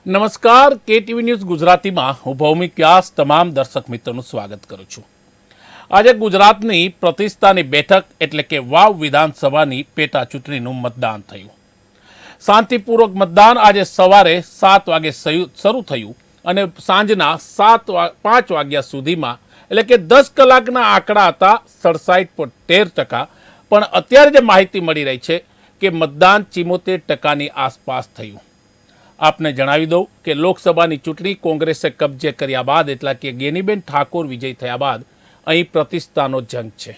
નમસ્કાર, KTV news ગુજરાતીમાં હું ભૌમિક વ્યાસ તમામ દર્શક મિત્રોનું સ્વાગત કરું છું। આજે ગુજરાતની પ્રતિષ્ઠાની બેઠક એટલે કે વાવ વિધાનસભાની પેટા ચૂંટણીનું મતદાન થયું। શાંતિપૂર્વક મતદાન આજે સવારે 7 વાગે શરૂ થયું અને સાંજના 5 વાગ્યા સુધીમાં એટલે કે 10 કલાકના આંકડા હતા 67.13%, પણ અત્યારે જે માહિતી મળી રહી છે કે મતદાન 74%ની આસપાસ થયું। આપને જણાવી દઉં કે લોકસભાની ચૂંટણી કોંગ્રેસે કબજે કર્યા બાદ એટલે કે ગેનીબેન ઠાકોર વિજય થયા બાદ અહીં પ્રતિષ્ઠાનો જંગ છે।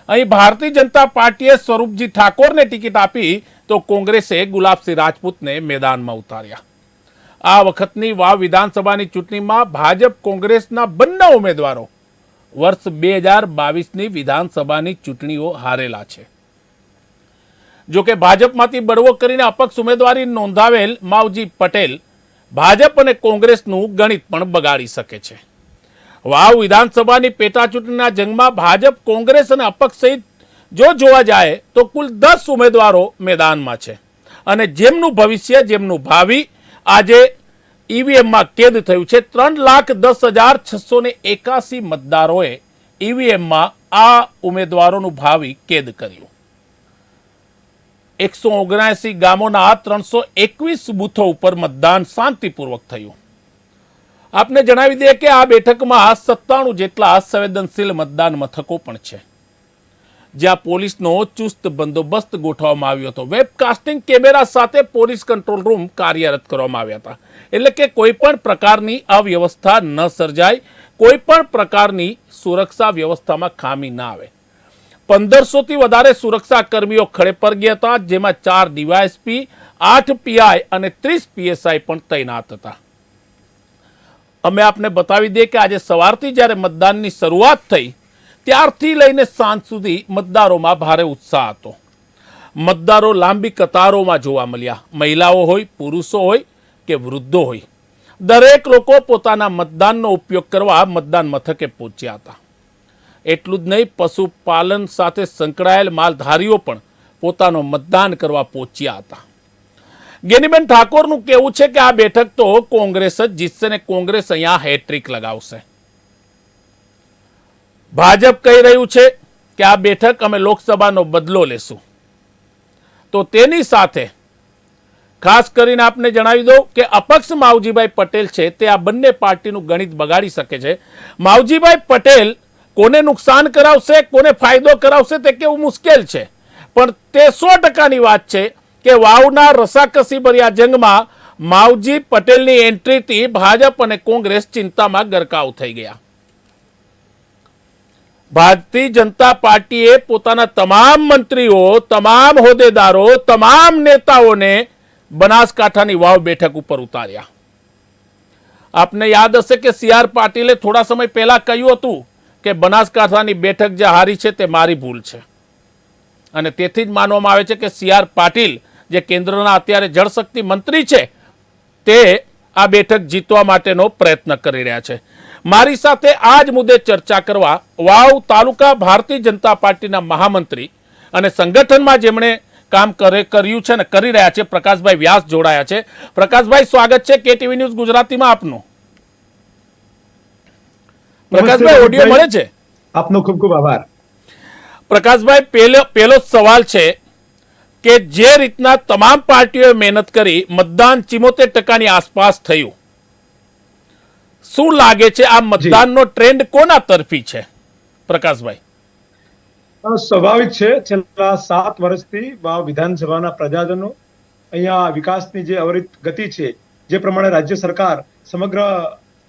અહીં ભારતીય જનતા પાર્ટીએ સ્વરૂપજી ઠાકોરને ટિકિટ આપી તો કોંગ્રેસે ગુલાબસિંહ રાજપૂતને મેદાનમાં ઉતાર્યા। આ વખતની વાવ વિધાનસભાની ચૂંટણીમાં ભાજપ કોંગ્રેસના બંને ઉમેદવારો વર્ષ 2022ની વિધાનસભાની ચૂંટણીઓ હારેલા છે। જો કે ભાજપમાંથી બળવો કરીને અપક્ષ ઉમેદવારી નોંધાવેલ માવજી પટેલ ભાજપ અને કોંગ્રેસનું ગણિત પણ બગાડી શકે છે। વાવ વિધાનસભાની પેટા ચૂંટણીના જંગમાં ભાજપ કોંગ્રેસ અને અપક્ષ સહિત જો જોવા જાય તો કુલ 10 ઉમેદવારો મેદાનમાં છે અને જેમનું ભવિષ્ય જેમનું ભાવિ આજે ઈવીએમમાં કેદ થયું છે। 3,10,681 મતદારોએ ઈવીએમમાં આ ઉમેદવારોનું ભાવિ કેદ કર્યું। 179 ગામોના 321 બૂથો ઉપર મતદાન શાંતિપૂર્વક થયું। આપને જણાવી દઈએ કે આ બેઠકમાં 97 જેટલા સંવેદનશીલ મતદાન મથકો પણ છે, જ્યાં પોલીસનો ચુસ્ત બંદોબસ્ત ગોઠવવામાં આવ્યો હતો। વેબકાસ્ટિંગ કેમેરા સાથે પોલીસ કંટ્રોલ રૂમ કાર્યરત કરવામાં આવ્યા હતા, એટલે કે કોઈ પણ પ્રકારની અવ્યવસ્થા ન સર્જાય, કોઈ પણ પ્રકારની સુરક્ષા વ્યવસ્થામાં ખામી ના આવે। 1500 થી વધારે સુરક્ષા કર્મીઓ ખડે પર ગયા હતા, જેમાં 4 ડીવાયએસપી, 8 પીઆઈ અને 30 પીએસઆઈ પણ તૈનાત હતા। અમે આપને બતાવી દઈએ કે આજે સવારથી જ્યારે મતદાનની શરૂઆત થઈ ત્યારથી લઈને સાંજ સુધી મતદારોમાં ભારે ઉત્સાહ હતો। મતદારો લાંબી કતારોમાં જોવા મળ્યા। મહિલાઓ હોય, પુરુષો હોય કે વૃદ્ધો હોય, દરેક લોકો પોતાના મતદાનનો ઉપયોગ કરવા મતદાન મથકે પહોંચ્યા હતા। એટલું જ નહીં, પશુપાલન સાથે સંકળાયેલ માલધારીઓ પણ પોતાનો મતદાન કરવા પહોંચ્યા હતા। ગેનીબેન ઠાકોરનું કહેવું છે કે આ બેઠક તો કોંગ્રેસ જ જીતશે ને કોંગ્રેસ અહીંયા હેટ્રિક લગાવશે। ભાજપ કહી રહ્યું છે કે આ બેઠક અમે લોકસભાનો બદલો લેશું, તો તેની સાથે ખાસ કરીને આપને જણાવી દઉં કે અપક્ષ માવજીભાઈ પટેલ છે તે આ બંને પાર્ટીનું ગણિત બગાડી શકે છે। માવજીભાઈ પટેલ કોને નુકસાન કરાવશે, કોને ફાયદો કરાવશે તે કેવું મુશ્કેલ છે, પણ તે 100%ની વાત છે કે વાવના રસાકસી ભર્યા જંગમાં માવજી પટેલની એન્ટ્રીથી ભાજપ અને કોંગ્રેસ ચિંતામાં ગરકાવ થઈ ગયા। ભારતીય જનતા પાર્ટીએ પોતાના તમામ મંત્રીઓ, તમામ હોદ્દેદારો, તમામ નેતાઓને બનાસકાંઠાની વાવ બેઠક ઉપર ઉતાર્યા। આપને યાદ હશે કે CR પાટીલે થોડા સમય પહેલા કહ્યું હતું કે બનાસકાંઠાની બેઠક જે હારી છે તે મારી ભૂલ છે, અને તેથી જ માનવામાં આવે છે કે CR પાટીલ જે કેન્દ્રના અત્યારે જળશક્તિ મંત્રી છે તે આ બેઠક જીતવા માટેનો પ્રયત્ન કરી રહ્યા છે। મારી સાથે આ જ મુદ્દે ચર્ચા કરવા વાવ તાલુકા ભારતીય જનતા પાર્ટીના મહામંત્રી અને સંગઠનમાં જેમણે કામ કર્યું છે ને કરી રહ્યા છે પ્રકાશભાઈ વ્યાસ જોડાયા છે। પ્રકાશભાઈ, સ્વાગત છે KTV ન્યૂઝ ગુજરાતીમાં આપનું। પ્રકાશભાઈ, ઓડિયો મળે છે? આપનો ખૂબ ખૂબ આભાર। પ્રકાશભાઈ, પહેલો સવાલ છે કે જે રીતના તમામ પાર્ટીઓએ મહેનત કરી મતદાન 74%ની આસપાસ થયું, શું લાગે છે આ મતદાનનો ટ્રેન્ડ કોના તરફી છે? પ્રકાશભાઈ, સ્વાભાવિક છે, છેલ્લા 7 વર્ષથી વાવ વિધાનસભાના પ્રજાજનો અહીંયા વિકાસની જે અવિરત ગતિ છે, જે પ્રમાણે રાજ્ય સરકાર સમગ્ર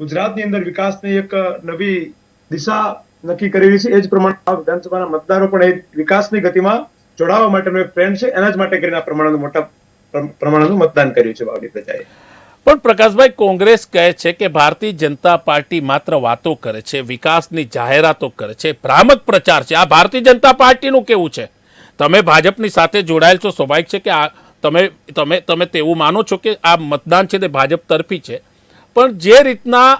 ગુજરાતની અંદર વિકાસની એક નવી દિશા નક્કી કરી રહી છે, એ જ પ્રમાણે વિધાનસભાના મતદારો પણ એ વિકાસની ગતિમાં જોડાવા માટેનો એક ટ્રેન્ડ છે, એના જ માટે કરીને આ પ્રમાણનું મોટા પ્રમાણનું મતદાન કર્યું છે વાવની પ્રજાએ। પણ પ્રકાશભાઈ, કોંગ્રેસ કહે છે કે ભારતીય જનતા પાર્ટી માત્ર વાતો કરે છે, વિકાસની જાહેરાતો કરે છે, ભ્રામક પ્રચાર છે। આ ભારતીય જનતા પાર્ટીનું કેવું છે? તમે ભાજપની સાથે જોડાયેલ છો, સ્વાભાવિક છે કે આ તમે તેવું માનો છો કે આ મતદાન છે તે ભાજપ તરફી છે, પણ જે રીતના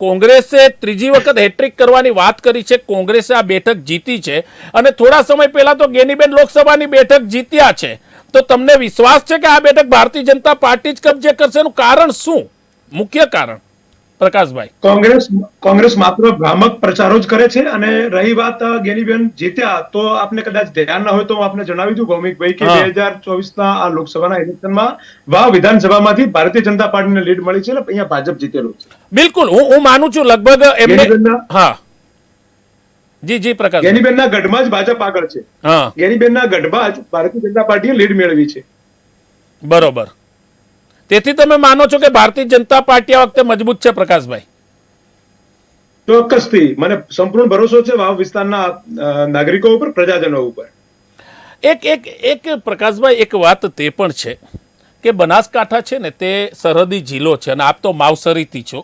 કોંગ્રેસે ત્રીજી વખત હેટ્રિક કરવાની વાત કરી છે, કોંગ્રેસે આ બેઠક જીતી છે અને થોડા સમય પહેલા તો ગેનીબેન લોકસભાની બેઠક જીત્યા છે, તો તમને વિશ્વાસ છે કે આ બેઠક ભારતીય જનતા પાર્ટી જ કબજે કરશે? એનું કારણ શું, મુખ્ય કારણ પ્રકાશભાઈ? કોંગ્રેસ માત્ર ભ્રામક પ્રચારો જ કરે છે. અને રહી વાત ગેનીબેન જીત્યા, તો આપને કદાચ ધ્યાન ના હોય તો હું આપને જણાવી દઉં ભૌમિકભાઈ કે 2024ના આ લોકસભાના ઇલેક્શનમાં વાવ વિધાનસભામાંથી ભારતીય જનતા પાર્ટીને લીડ મળી છે, એટલે અહીંયા ભાજપ જીતેલું છે. બિલકુલ, હું માનું છું લગભગ એમને. ગેનીબેનના હા જી પ્રકાશ. ગેનીબેનના ગઢમાં જ ભાજપ આગળ છે. હા, ગેનીબેનના ગઢમાં જ ભારતીય જનતા પાર્ટીએ લીડ મેળવી છે. બરોબર. તેથી તમે માનો છો કે ભારતીય જનતા પાર્ટી આ વખતે મજબૂત છે પ્રકાશભાઈ? ચોક્કસથી મને સંપૂર્ણ ભરોસો છે વાવ વિસ્તારના નાગરિકો ઉપર, પ્રજાજનો ઉપર. એક પ્રકાશભાઈ એક વાત તે પણ છે કે બનાસકાંઠા છે ને તે સરહદી જિલ્લો છે, અને આપ તો માવસરીથી છો.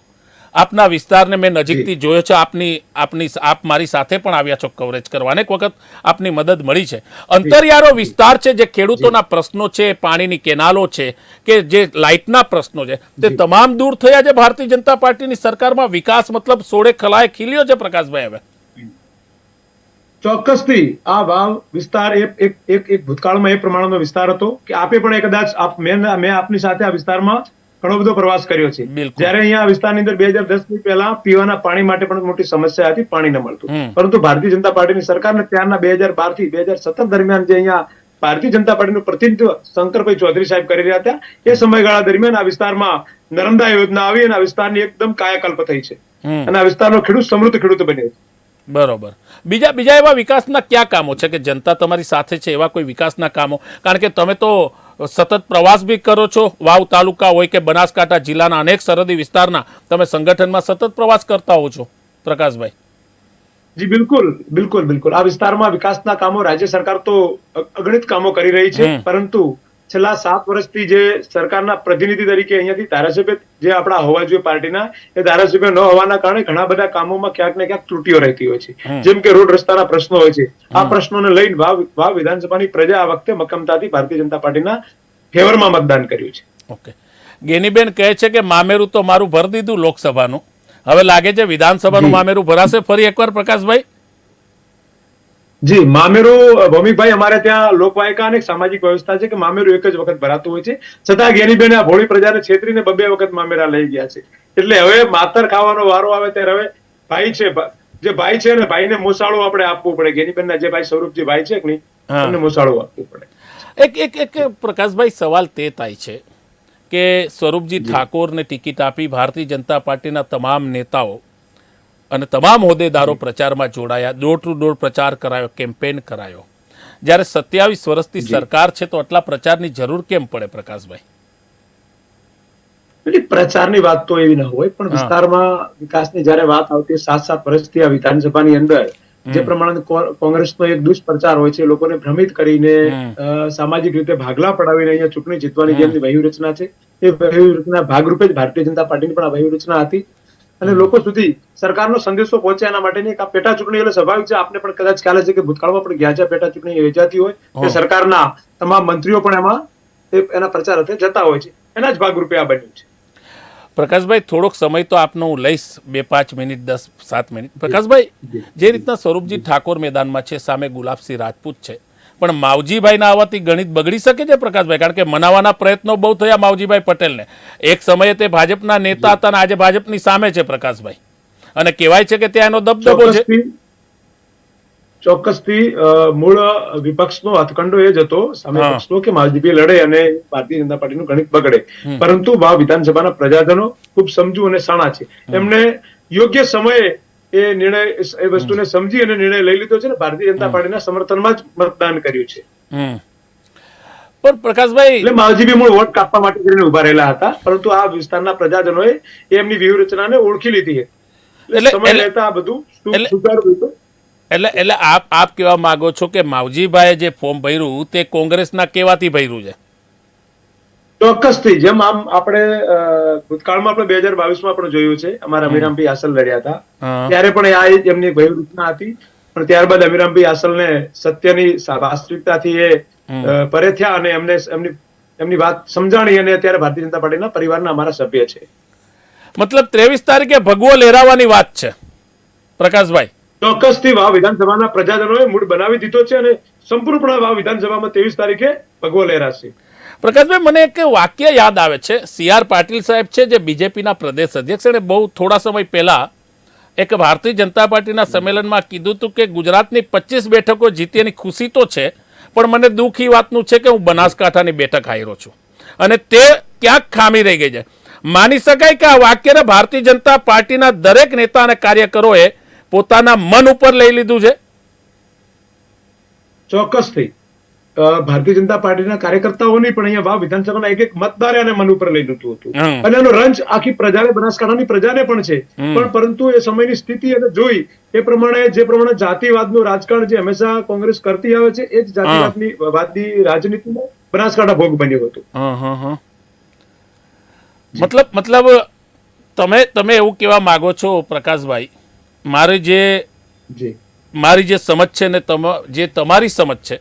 આપના વિસ્તારને મેં નજીકથી જોયો છે. આપ મારી સાથે પણ આવ્યા છો કવરેજ કરવા, અનેક વખત આપની મદદ મળી છે. અંતરિયાળો વિસ્તાર છે, જે ખેડૂતોના પ્રશ્નો છે, પાણીની કેનાલો છે, કે જે લાઇટના પ્રશ્નો છે, તે તમામ દૂર થયા છે ભારતીય જનતા પાર્ટીની સરકારમાં. વિકાસ મતલબ સોળે ખલાએ ખીલ્યો છે પ્રકાશભાઈ હવે. ચોક્કસથી આ વાવ વિસ્તાર એક ભૂતકાળમાં એ પ્રમાણનો વિસ્તાર હતો કે આપે પણ કદાચ મેં આપની સાથે આ વિસ્તારમાં ઘણો બધો પ્રવાસ કર્યો છે. જ્યારે અહીંયા વિસ્તારની અંદર 2010 ની પહેલા પીવાના પાણી માટે પણ મોટી સમસ્યા હતી, પાણી ન મળતું. પરંતુ ભારતીય જનતા પાર્ટીની સરકારને ત્યારના 2012 થી 2017 દરમિયાન જે અહીંયા ભારતીય જનતા પાર્ટીનું પ્રતિનિધિત્વ શંકરભાઈ ચૌધરી સાહેબ કરી રહ્યા હતા, એ સમયગાળા દરમિયાન આ વિસ્તારમાં નર્મદા યોજના આવી અને આ વિસ્તારની એકદમ કાયાકલ્પ થઈ છે, અને આ વિસ્તારનો ખેડૂત સમૃદ્ધ ખેડૂત બન્યો છે. બરોબર. બીજા એવા વિકાસના ક્યાં કામો છે કે જનતા તમારી સાથે છે, એવા કોઈ વિકાસના કામો? કારણ કે તમે તો સતત પ્રવાસ બી કરો છો, વાવ તાલુકા હોય કે બનાસકાંઠા જિલ્લાના અનેક સરહદી વિસ્તારના તમે સંગઠનમાં સતત પ્રવાસ કરતા હો છો પ્રકાશભાઈ. જી બિલકુલ. આ વિસ્તારમાં વિકાસના કામો રાજ્ય સરકાર તો અગણિત કામો કરી રહી છે, પરંતુ છેલ્લા 7 વર્ષથી જે સરકારના પ્રતિનિધિ તરીકે અહીંયાથી ધારાસભ્ય જે આપણા હોવા જોઈએ પાર્ટીના, એ ધારાસભ્ય ન હોવાના કારણે ઘણા બધા કામોમાં ક્યાંક ને ક્યાંક ત્રુટીઓ રહેતી હોય છે. જેમ કે રોડ રસ્તાના પ્રશ્નો હોય છે. આ પ્રશ્નોને લઈને વાવ વિધાનસભાની પ્રજા આ વખતે મક્કમતાથી ભારતીય જનતા પાર્ટીના ફેવરમાં મતદાન કર્યું છે. ઓકે. ગેનીબેન કહે છે કે મામેરું તો મારું ભરી દીધું લોકસભાનું, હવે લાગે છે વિધાનસભાનું મામેરું ભરાશે ફરી એકવાર પ્રકાશભાઈ? જી, મામેરું ભૌમિકભાઈ અમારે ત્યાં લોકવાયકા અને સામાજિક વ્યવસ્થા છે કે મામેરું એક જ વખત ભરાતું હોય છે. છતાં ગેનીબેન આ ભોળી પ્રજાને છેતરીને 2 વખત મામેરા લઈ ગયા છે. એટલે હવે માતર ખાવાનો વારો આવે ત્યારે હવે ભાઈ છે, જે ભાઈ છે ને ભાઈને મોસાળું આપણે આપવું પડે. ગેનીબેનના જે ભાઈ સ્વરૂપજી ભાઈ છે કે નહીં, એમને મોસાળું આપવું પડે. એક પ્રકાશભાઈ સવાલ તે થાય છે કે સ્વરૂપજી ઠાકોરને ટિકિટ આપી ભારતીય જનતા પાર્ટીના તમામ નેતાઓ અને તમામ હોદ્દેદારો પ્રચારમાં જોડાયા, ડોર ટુ ડોર પ્રચાર કરાયો, કેમ્પેન કરાયો. જ્યારે 27 વર્ષથી સરકાર છે તો આટલા પ્રચારની જરૂર કેમ પડે પ્રકાશભાઈ? પ્રચારની વાત તો એવી ન હોય, પણ વિસ્તારમાં વિકાસની જયારે વાત આવતી 7 વર્ષથી આ વિધાનસભાની અંદર જે પ્રમાણે કોંગ્રેસનો એક દુષ્પ્રચાર હોય છે, લોકોને ભ્રમિત કરીને સામાજિક રીતે ભાગલા પડાવીને અહીંયા ચૂંટણી જીતવાની જે એમની વ્યૂહરચના છે, એ વ્યૂહરચના ભાગરૂપે જ ભારતીય જનતા પાર્ટીની પણ આ વ્યૂહરચના હતી. અને લોકો સુધી સરકારનો સંદેશો પહોંચે એના માટેની એક પેટા ચૂંટણી એટલે સ્વાભાવિક છે. આપને પણ કદાચ ખ્યાલ છે કે ભૂતકાળમાં પણ ગયા પેટા ચૂંટણી યોજાતી હોય, કે સરકારના તમામ મંત્રીઓ પણ એમાં એના પ્રચાર અર્થે જતા હોય છે. એના જ ભાગરૂપે આ બન્યું છે. પ્રકાશભાઈ, થોડોક સમય તો આપનો હું લઈશ, 2-5 મિનિટ, 10-7 મિનિટ. પ્રકાશભાઈ, જે રીતના સ્વરૂપજી ઠાકોર મેદાનમાં છે, સામે ગુલાબસિંહ રાજપૂત છે, પણ માવજીભાઈના આવવાથી ગણિત બગડી શકે છે પ્રકાશભાઈ? કારણ કે મનાવવાના પ્રયત્નો બહુ થયા માવજીભાઈ પટેલને. એક સમયે તે ભાજપના નેતા હતા અને આજે ભાજપની સામે છે પ્રકાશભાઈ, અને કહેવાય છે કે ત્યાં એનો દબદબો છે. ચોક્કસથી મૂળ વિપક્ષનો હથકંડો એ જ હતો સામે પક્ષનો કે માવજીભાઈ લડે અને ભારતીય જનતા પાર્ટીનું ગણિત બગડે. પરંતુ વાવ વિધાનસભાના પ્રજાજનો ખૂબ સમજુ અને શાણા છે. એમને યોગ્ય સમયે એ નિર્ણય, એ વસ્તુને સમજી અને નિર્ણય લઈ લીધો છે ને ભારતીય જનતા પાર્ટીના સમર્થનમાં જ મતદાન કર્યું છે. પણ પ્રકાશભાઈ, એટલે માવજીભાઈ મૂળ વોટ કાપવા માટે કરીને ઉભા રહેલા હતા, પરંતુ આ વિસ્તારના પ્રજાજનોએ એમની વ્યૂહરચનાને ઓળખી લીધી છે. સમય લેતા આ બધું સુધારવું હતું. એટલે આપ કહેવા માંગો છો કે માવજીભાઈએ જે ફોર્મ ભર્યું તે કોંગ્રેસના કહેવાથી ભર્યું છે? ચોક્કસથી. જેમ આમ આપણે ભૂતકાળમાં આપણે 2022માં પણ જોયું છે, અમારા અમીરામભાઈ હાસલ લડ્યા હતા, ત્યારે પણ આ એમની વ્યૂહરચના હતી. પણ ત્યારબાદ અમીરામભાઈ હાસલને સત્યની વાસ્તવિકતાથી એ પરે થયા અને એમને એમની વાત સમજાણી, અને અત્યારે ભારતીય જનતા પાર્ટીના પરિવારના અમારા સભ્ય છે. મતલબ 23 તારીખે ભગવો લહેરાવાની વાત છે પ્રકાશભાઈ? ચોક્કસથી વાવ વિધાનસભાના પ્રજાજનોએ મૂડ બનાવી દીધો છે, અને સંપૂર્ણપણે વાવ વિધાનસભામાં 23 તારીખે ભગવો લહેરાશે. પ્રકાશભાઈ, મને એક વાક્ય યાદ આવે છે. CR પાટીલ સાહેબ છે, જે બીજેપીના પ્રદેશ અધ્યક્ષ, અને બહુ થોડા સમય પહેલા એક ભારતીય જનતા પાર્ટીના સંમેલનમાં કીધું હતું કે ગુજરાતની 25 બેઠકો જીતી એની ખુશી તો છે, પણ મને દુઃખ એ વાતનું છે કે હું બનાસકાંઠાની બેઠક હાર્યો છું, અને તે ક્યાંક ખામી રહી ગઈ છે. માની શકાય કે આ વાક્યને ભારતીય જનતા પાર્ટીના દરેક નેતા અને કાર્યકરોએ પોતાના મન ઉપર લઈ લીધું છે. ચોક્કસથી ભારતીય જનતા પાર્ટીના કાર્યકર્તાઓની પણ અહીંયા વાવ વિધાનસભાના એક મતદારે આને મન ઉપર લઈ લીધું હતું, અને એનો રંજ આખી પ્રજાને, બનાસકાંઠાની પ્રજાને પણ છે. પણ પરંતુ એ સમયની સ્થિતિ અને જોઈ એ પ્રમાણે જે પ્રમાણે જાતિવાદનું રાજકારણ જે હંમેશા કોંગ્રેસ કરતી આવે છે, એ જ જાતિવાદની વાદની રાજનીતિમાં બનાસકાંઠા ભોગ બન્યું હતું. મતલબ તમે એવું કહેવા માંગો છો પ્રકાશભાઈ, મારી જે સમજ છે ને જે તમારી સમજ છે,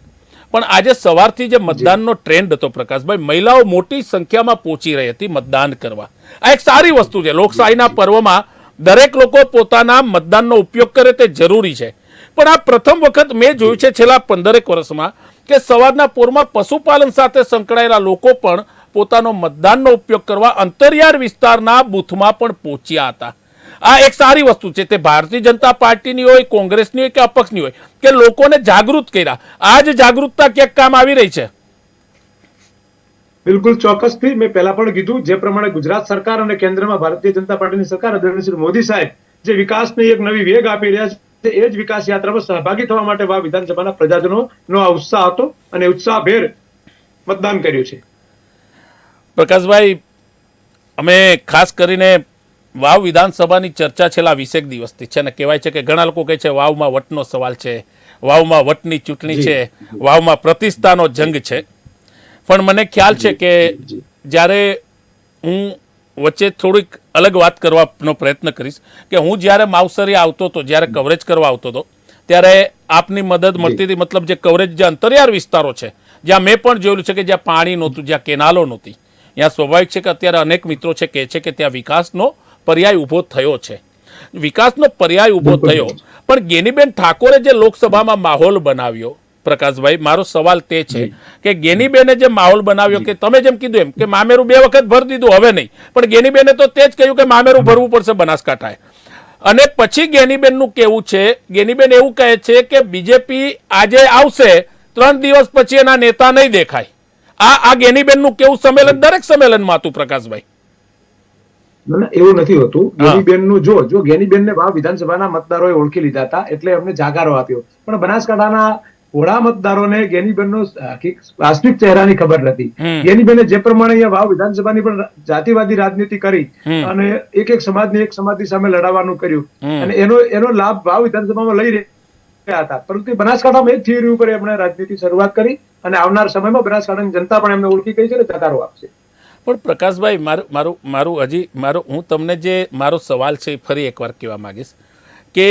પણ આજે સવારથી જે મતદાનનો ટ્રેન્ડ હતો પ્રકાશભાઈ, મહિલાઓ મોટી સંખ્યામાં પહોંચી રહી હતી મતદાન કરવા. આ એક સારી વસ્તુ છે. લોકશાહીના પર્વમાં દરેક લોકો પોતાના મતદાનનો ઉપયોગ કરે તે જરૂરી છે. પણ આ પ્રથમ વખત મેં જોયું છે છેલ્લા 15 વર્ષમાં કે સવારના પોરમાં પશુપાલન સાથે સંકળાયેલા લોકો પણ પોતાનો મતદાનનો ઉપયોગ કરવા અંતરિયાળ વિસ્તારના બૂથમાં પણ પહોંચ્યા હતા. આ એક સારી વસ્તુ છે. તે ભારતીય જનતા પાર્ટીની હોય, કોંગ્રેસની હોય કે અપક્ષની હોય, કે લોકોને જાગૃત કર્યા. આ જ જાગૃતતા ક્યાંક કામ આવી રહી છે. બિલકુલ ચોક્કસથી. મેં પહેલા પણ કીધું, જે પ્રમાણે ગુજરાત સરકાર અને કેન્દ્રમાં ભારતીય જનતા પાર્ટીની સરકાર આદરણીય શ્રી મોદી સાહેબ જે વિકાસને એક નવી વેગ આપી રહ્યા છે, એ જ વિકાસ યાત્રામાં સહભાગી થવા માટે વાવ વિધાનસભાના પ્રજાજનોનો આ ઉત્સાહ હતો, અને ઉત્સાહભેર મતદાન કર્યું છે. પ્રકાશભાઈ, અમે ખાસ કરીને વાવ વિધાનસભાની ચર્ચા છેલ્લા 20 દિવસથી છે, અને કહેવાય છે કે ઘણા લોકો કહે છે વાવમાં વટનો સવાલ છે, વાવમાં વટની ચૂંટણી છે, વાવમાં પ્રતિષ્ઠાનો જંગ છે. પણ મને ખ્યાલ છે કે જ્યારે હું વચ્ચે થોડીક અલગ વાત કરવાનો પ્રયત્ન કરીશ કે હું જ્યારે માવસરી આવતો હતો, જ્યારે કવરેજ કરવા આવતો હતો, ત્યારે આપની મદદ મળતી હતી. મતલબ જે કવરેજ, જે અંતરિયાળ વિસ્તારો છે, જ્યાં મેં પણ જોયેલું છે કે જ્યાં પાણી નહોતું, જ્યાં કેનાલો નહોતી, ત્યાં સ્વાભાવિક છે કે અત્યારે અનેક મિત્રો છે કહે છે કે ત્યાં વિકાસનો પર્યાય ઊભો થયો છે. વિકાસનો પર્યાય ઊભો થયો, પણ ગેનીબેન ઠાકોરે જે લોકસભામાં માહોલ બનાવ્યો, પ્રકાશભાઈ, મારો સવાલ તે છે કે ગેનીબેને જે માહોલ બનાવ્યો, કે તમે જેમ કીધું એમ કે મામેરું 2 વખત ભરી દીધું, હવે નહીં, પણ ગેનીબેને તો તે જ કહ્યું કે મામેરું ભરવું પડશે બનાસકાંઠાએ. અને પછી ગેનીબેનનું કહેવું છે, ગેનીબેન એવું કહે છે કે બીજેપી આજે આવશે, 3 દિવસ પછી એના નેતા નહીં દેખાય. આ ગેનીબેનનું કેવું સંમેલન દરેક સંમેલનમાં હતું પ્રકાશભાઈ. એવું નથી હોતું. ગેનીબેનનું જો ગેનીબેનને વાવ વિધાનસભાના મતદારોએ ઓળખી લીધા હતા, એટલે એમને જાકારો આપ્યો. પણ બનાસકાંઠાના ઘોડા મતદારોને ગેનીબેનનો વાસ્તવિક ચહેરાની ખબર નથી. ગેનીબેને જે પ્રમાણે અહીંયા વાવ વિધાનસભાની પણ જાતિવાદી રાજનીતિ કરી અને એક સમાજની સામે લડાવવાનું કર્યું, અને એનો લાભ વાવ વિધાનસભામાં લઈ રહ્યા હતા. પરંતુ બનાસકાંઠામાં એક થિયરી ઉપર એમણે રાજનીતિ શરૂઆત કરી, અને આવનાર સમયમાં બનાસકાંઠાની જનતા પણ એમને ઓળખી ગઈ છે અને જાકારો આપશે. પણ પ્રકાશભાઈ, હું તમને જે મારો સવાલ છે ફરી એકવાર કહેવા માંગીશ કે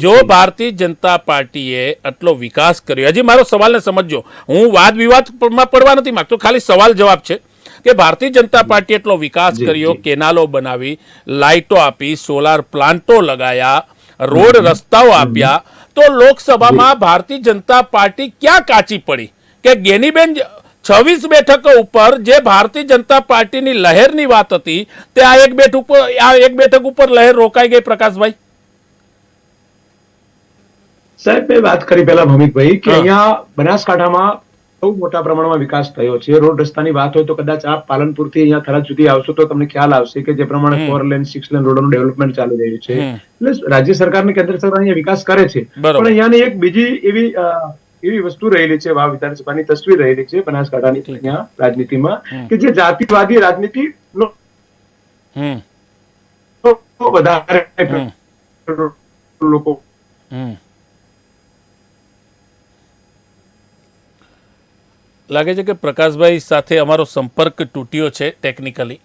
જો ભારતીય જનતા પાર્ટીએ આટલો વિકાસ કર્યો, હજી મારો સવાલને સમજજો, હું વાદ વિવાદમાં પડવા નથી માંગતો, ખાલી સવાલ જવાબ છે કે ભારતીય જનતા પાર્ટીએ એટલો વિકાસ કર્યો, કેનાલો બનાવી, લાઇટો આપી, સોલાર પ્લાન્ટો લગાયા, રોડ રસ્તાઓ આપ્યા, તો લોકસભામાં ભારતીય જનતા પાર્ટી ક્યાં કાચી પડી કે ગેનીબેન 26 બેઠકો ઉપર જે ભારતીય જનતા પાર્ટીની લહેરની વાત હતી, તે આ એક બેઠક ઉપર લહેર રોકાઈ ગઈ. પ્રકાશભાઈ સાહેબ, મેં વાત કરી પહેલા ભૌમિકભાઈ કે અહીંયા બનાસકાંઠામાં બહુ મોટા પ્રમાણમાં વિકાસ થયો છે. રોડ રસ્તાની વાત હોય તો કદાચ આપ પાલનપુરથી અહીંયા થરાદ સુધી આવશો તો તમને ખ્યાલ આવશે કે જે પ્રમાણે 4 લેન 6 લેન રોડનું ડેવલપમેન્ટ ચાલી રહ્યું છે. એટલે રાજ્ય સરકાર અને કેન્દ્ર સરકાર અહીંયા વિકાસ કરે છે, પણ અહીંયાની એક બીજી એવી વસ્તુ રહેલી છે, વાવ વિધાનસભાની તસવીર રહેલી છે બનાસકાંઠાની અહીંયા રાજનીતિમાં, કે જે જાતિવાદી રાજનીતિ વધારે લોકો લાગે છે કે પ્રકાશભાઈ સાથે અમારો સંપર્ક તૂટ્યો છે ટેકનિકલી.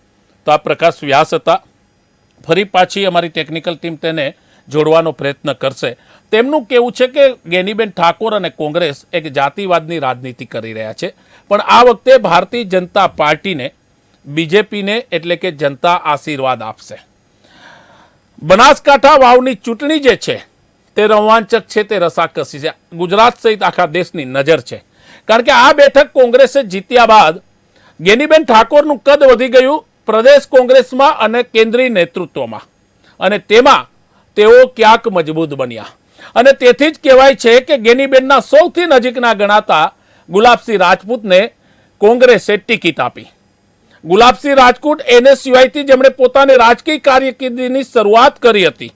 તો આ પ્રકાશ વ્યાસ હતા. ફરી પાછી અમારી ટેકનિકલ ટીમ તેને જોડવાનો પ્રયત્ન કરશે. તેમનું કહેવું છે કે ગેનીબેન ઠાકોર અને કોંગ્રેસ એક જાતિવાદની રાજનીતિ કરી રહ્યા છે, પણ આ વખતે ભારતીય જનતા પાર્ટીને, બીજેપીને એટલે કે જનતા આશીર્વાદ આપશે. બનાસકાંઠા વાવની ચૂંટણી જે છે તે રોમાંચક છે, તે રસાકસી છે. ગુજરાત સહિત આખા દેશની નજર છે. કારણ કે આ બેઠક કોંગ્રેસે જીત્યા બાદ ગેનીબેન ઠાકોરનું કદ વધી ગયું પ્રદેશ કોંગ્રેસમાં અને કેન્દ્રીય નેતૃત્વમાં, અને તેમાં તેઓ ક્યાંક મજબૂત બન્યા. અને તેથી જ કહેવાય છે કે ગેનીબેનના સૌથી નજીકના ગણાતા ગુલાબસિંહ રાજપૂતને કોંગ્રેસે ટિકિટ આપી. ગુલાબસિંહ રાજપૂત NSUIથી જેમણે પોતાની રાજકીય કારકિર્દીની શરૂઆત કરી હતી,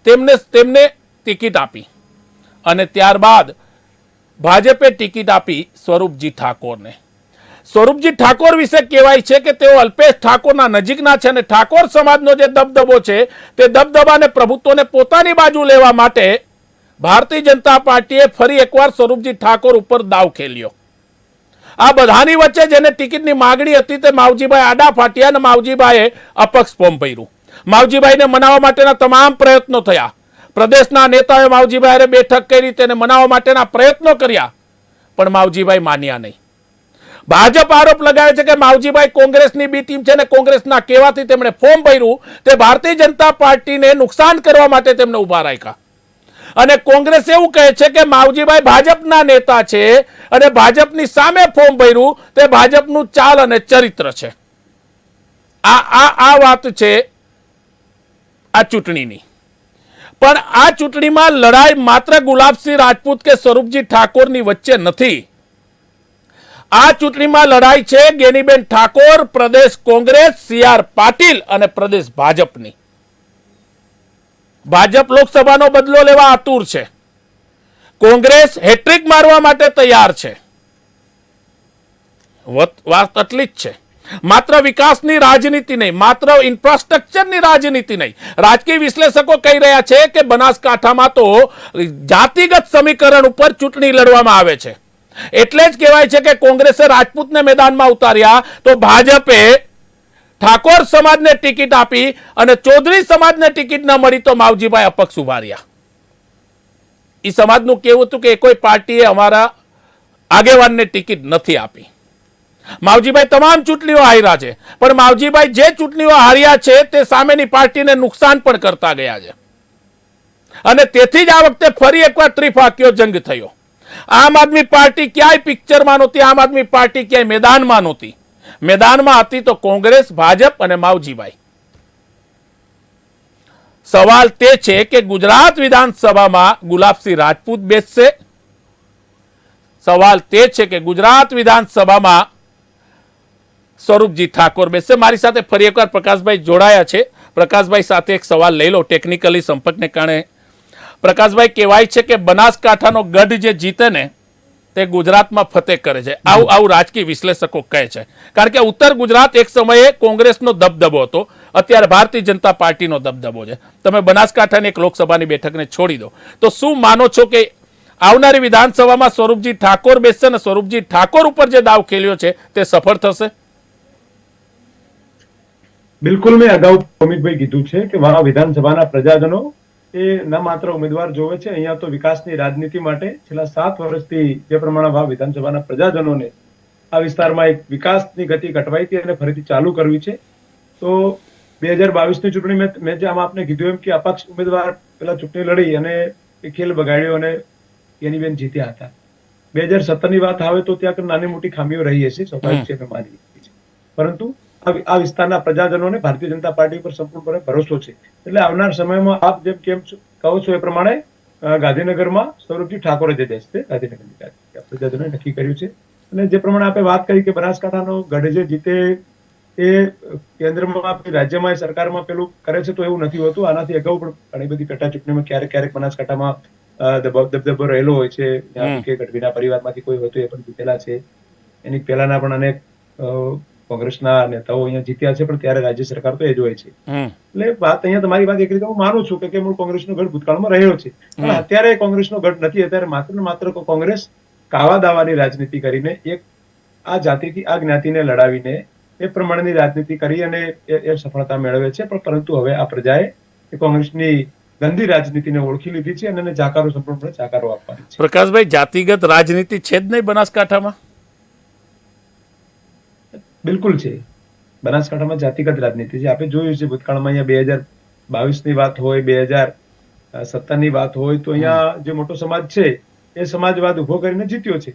તેમને ટિકિટ આપી. અને ત્યારબાદ ભાજપે ટિકિટ આપી સ્વરૂપજી ઠાકોરને. સ્વરૂપજી ઠાકોર વિશે કહેવાય છે કે તેઓ અલ્પેશ ઠાકોરના નજીકના છે, અને ઠાકોર સમાજનો જે દબદબો છે તે દબદબાને પ્રભુત્વને પોતાની બાજુ લેવા માટે ભારતીય જનતા પાર્ટીએ ફરી એકવાર સ્વરૂપજી ઠાકોર ઉપર દાવ ખેલ્યો. આ બધાની વચ્ચે જેને ટિકિટની માગણી હતી તે માવજીભાઈ આડા ફાટ્યા, અને માવજીભાઈએ અપક્ષ ફોર્મ ભર્યું. માવજીભાઈને મનાવવા માટેના તમામ પ્રયત્નો થયા. પ્રદેશના નેતાઓએ માવજીભાઈ બેઠક કરી, તેને મનાવવા માટેના પ્રયત્નો કર્યા, પણ માવજીભાઈ માન્યા નહીં. ભાજપ આરોપ લગાવે છે કે માવજીભાઈ કોંગ્રેસની બી ટીમ છે, ને કોંગ્રેસના કહેવાથી તેમણે ફોર્મ ભર્યું તે ભારતીય જનતા પાર્ટીને નુકસાન કરવા માટે તેમને ઉભા રાખ્યા. અને કોંગ્રેસ એવું કહે છે કે માવજીભાઈ ભાજપના નેતા છે અને ભાજપની સામે ફોર્મ ભર્યું તે ભાજપનું ચાલ અને ચરિત્ર છે. આ વાત છે આ ચૂંટણીની. પણ આ ચૂંટણીમાં લડાઈ માત્ર ગુલાબસિંહ રાજપૂત કે સ્વરૂપજી ઠાકોરની વચ્ચે નથી. આ ચૂંટણીમાં લડાઈ છે ગેનીબેન ઠાકોર, પ્રદેશ કોંગ્રેસ, CR પાટીલ અને પ્રદેશ ભાજપની. ભાજપ લોકસભાનો બદલો લેવા આતુર છે. કોંગ્રેસ હેટ્રિક મારવા માટે તૈયાર છે. વાત એટલી જ છે. માત્ર વિકાસની રાજનીતિ નહીં, માત્ર ઇન્ફ્રાસ્ટ્રક્ચરની રાજનીતિ નહીં. રાજકીય વિશ્લેષકો કહી રહ્યા છે કે બનાસકાંઠામાં તો જાતિગત સમીકરણ ઉપર ચૂંટણી લડવામાં આવે છે. એટલે જ કહેવાય છે કે કોંગ્રેસે રાજપૂતને મેદાનમાં ઉતાર્યા તો ભાજપે ઠાકોર સમાજને ટિકિટ આપી, અને ચૌધરી સમાજને ટિકિટ ન મળી તો માવજીભાઈ અપક્ષ ઉભા રહ્યા. એ સમાજનું કહેવું હતું કે કોઈ પાર્ટીએ અમારા આગેવાનને ટિકિટ નથી આપી. માવજીભાઈ તમામ ચૂંટણીઓ હાર્યા છે, પણ માવજીભાઈ જે ચૂંટણીઓ હાર્યા છે તે સામેની પાર્ટીને નુકસાન પણ કરતા ગયા છે. અને તેથી જ આ વખતે ફરી એકવાર ત્રિફાકીયો જંગ થયો. આમ આદમી પાર્ટી ક્યાંય પિક્ચરમાં નહોતી, આમ આદમી પાર્ટી ક્યાંય મેદાનમાં નહોતી. મેદાનમાં હતી તો કોંગ્રેસ, ભાજપ અને માવજીભાઈ. સવાલ તે છે કે ગુજરાત વિધાનસભામાં ગુલાબસિંહ રાજપૂત બેસશે. સવાલ તે છે કે ગુજરાત વિધાનસભામાં સ્વરૂપજી ઠાકોર બેસશે. મારી સાથે ફરી એકવાર પ્રકાશભાઈ જોડાયા છે. પ્રકાશભાઈ સાથે એક સવાલ લઈ લો. ટેકનિકલી સંપર્કને કારણે પ્રકાશભાઈ, કહેવાય છે કે બનાસકાંઠાનો ગઢ જે જીતે ને તે ગુજરાતમાં ફતેહ કરે છે. આવું રાજકીય વિશ્લેષકો કહે છે. કારણ કે ઉત્તર ગુજરાત એક સમયે કોંગ્રેસનો દબદબો હતો, અત્યારે ભારતીય જનતા પાર્ટીનો દબદબો છે. તમે બનાસકાંઠાની એક લોકસભાની બેઠકને છોડી દો તો શું માનો છો કે આવનારી વિધાનસભામાં સ્વરૂપજી ઠાકોર બેસશે અને સ્વરૂપજી ઠાકોર ઉપર જે દાવ ખેલ્યો છે તે સફળ થશે? બિલકુલ, મેં અગાઉ અમિતભાઈ કીધું છે કે વિધાનસભાના પ્રજાજનો એ ન માત્ર ઉમેદવાર જોવે છે, અહીંયા તો વિકાસની રાજનીતિ માટે છેલ્લા 7 વર્ષથી જે પ્રમાણે વિધાનસભાના પ્રજાજનોને આ વિસ્તારમાં એક વિકાસની ગતિ ઘટવાઈ હતી અને ફરીથી ચાલુ કરવી છે. તો 2022ની ચૂંટણી મેં જે આમાં આપને કીધું એમ કે અપક્ષ ઉમેદવાર પેલા ચૂંટણી લડી અને એ ખેલ બગાડ્યો અને ગેનીબેન જીત્યા હતા. 2017ની વાત આવે તો ત્યાં નાની મોટી ખામીઓ રહી હશે, સ્વાભાવિક છે, માની છે. પરંતુ આ વિસ્તારના પ્રજાજનોને ભારતીય જનતા પાર્ટી પર સંપૂર્ણપણે ભરોસો છે. એટલે આવનાર સમયમાં આપ જેમ કેમ કહો છો એ પ્રમાણે ગાંધીનગરમાં સ્વરૂપજી ઠાકોરે જે બેસશે, ગાંધીનગરની પ્રજાજનોએ નક્કી કર્યું છે. અને જે પ્રમાણે આપણે વાત કરી કે બનાસકાંઠાનો ગઢ જે જીતે એ કેન્દ્રમાં રાજ્યમાં સરકારમાં પેલું કરે છે તો એવું નથી હોતું. આનાથી અગાઉ પણ ઘણી બધી પેટા ચૂંટણીમાં ક્યારેક બનાસકાંઠામાં દબદબો રહેલો હોય છે. કે ગઢવીના પરિવારમાંથી કોઈ હતું એ પણ જીતેલા છે. એની પહેલાના પણ અનેક કોંગ્રેસના નેતાઓ અહીંયા જીત્યા છે, પણ ત્યારે રાજ્ય સરકાર તો એ જ હોય છે. એટલે વાત અહીંયા તમારી વાત એક રીતે હું માનું છું કે મૂળ કોંગ્રેસનો ગઢ ભૂતકાળમાં રહ્યો છે, પણ અત્યારે કોંગ્રેસનો ગઢ નથી. અત્યારે માત્ર ને માત્ર કોંગ્રેસ કાવા દાવાની રાજનીતિ કરીને એક આ જાતિથી આ જ્ઞાતિને લડાવીને એ પ્રમાણેની રાજનીતિ કરી અને એ સફળતા મેળવે છે. પણ પરંતુ હવે આ પ્રજાએ એ કોંગ્રેસની ગંદી રાજનીતિને ઓળખી લીધી છે અને એને જાકારો સંપૂર્ણપણે જાકારો આપવાની છે. પ્રકાશભાઈ, જાતિગત રાજનીતિ છે જ નહીં બનાસકાંઠામાં? બિલકુલ છે. બનાસકાંઠામાં જાતિગત રાજનીતિ છે. આપણે જોયું છે ભૂતકાળમાં અહીંયા 2022ની વાત હોય, સત્તાની વાત હોય તો અહીંયા જે મોટો સમાજ છે એ સમાજવાદ ઉભો કરીને જીત્યો છે.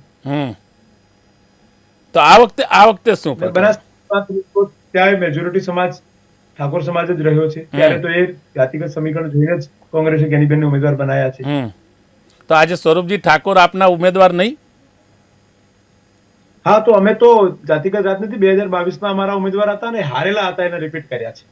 તો આ વખતે શું અને બનાસકાંઠા ત્યાં મેજોરિટી સમાજ ઠાકોર સમાજ જ રહ્યો છે. ત્યારે તો એ જાતિગત સમીકરણ જોઈને જ કોંગ્રેસે જ્ઞાનીબેનને ઉમેદવાર બનાયા છે. તો આજે સ્વરૂપજી ઠાકોર આપના ઉમેદવાર નહીં? હા, તો અમે તો જાતિગત રાજનીતિ 2022 અમારા ઉમેદવાર હતા ને હારેલા હતા એને રિપીટ કર્યા છે.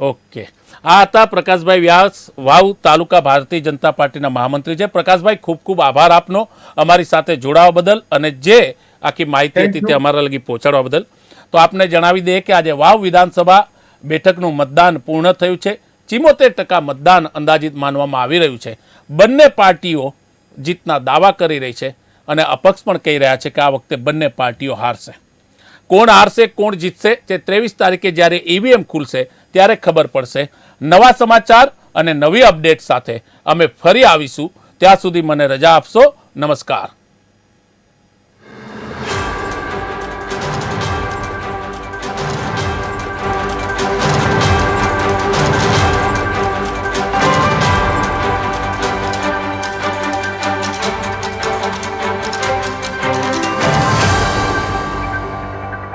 ઓકે, આ હતા પ્રકાશભાઈ વ્યાસ, વાવ તાલુકા ભારતીય જનતા પાર્ટીના મહામંત્રી છે. પ્રકાશભાઈ, ખૂબ ખૂબ આભાર આપનો અમારી સાથે જોડાવા બદલ અને જે આખી માહિતી હતી તે અમારા લગી પહોંચાડવા બદલ. તો આપને જણાવી દઈએ કે આજે વાવ વિધાનસભા બેઠકનું મતદાન પૂર્ણ થયું છે. 74% મતદાન અંદાજિત માનવામાં આવી રહ્યું છે. બંને પાર્ટીઓ જીતના દાવા કરી રહી છે અને અપક્ષ પણ કહી રહ્યા છે કે આ વખતે બંને પાર્ટીઓ હારશે. કોણ હારશે, કોણ જીતશે તે 23 તારીખે જ્યારે ઈવીએમ ખુલશે ત્યારે ખબર પડશે. નવા સમાચાર અને નવી અપડેટ સાથે અમે ફરી આવીશું. ત્યાં સુધી મને રજા આપશો. નમસ્કાર.